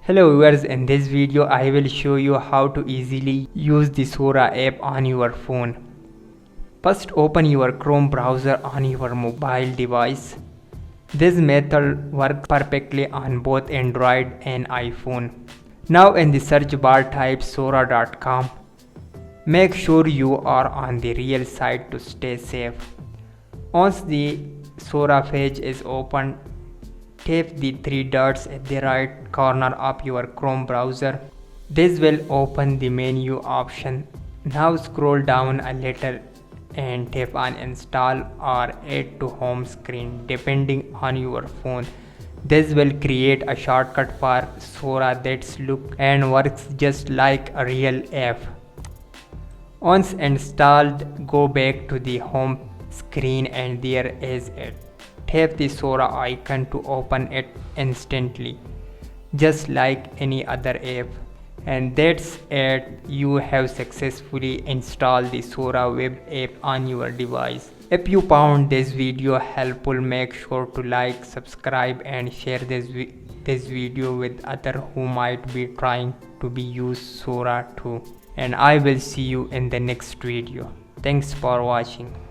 Hello viewers, in this video I will show you how to easily use the Sora app on your phone. First open your Chrome browser on your mobile device. This method works perfectly on both Android and iPhone. Now in the search bar type sora.com. Make sure you are on the real site to stay safe. Once the Sora page is open, tap the three dots at the right corner of your Chrome browser. This will open the menu option. Now scroll down a little and tap on install or add to home screen depending on your phone. This will create a shortcut for Sora that looks and works just like a real app. Once installed, go back to the home screen and there is it. Tap the Sora icon to open it instantly, just like any other app. And that's it, you have successfully installed the Sora web app on your device. If you found this video helpful, make sure to like, subscribe and share this video with others who might be trying to use Sora too. And I will see you in the next video. Thanks for watching.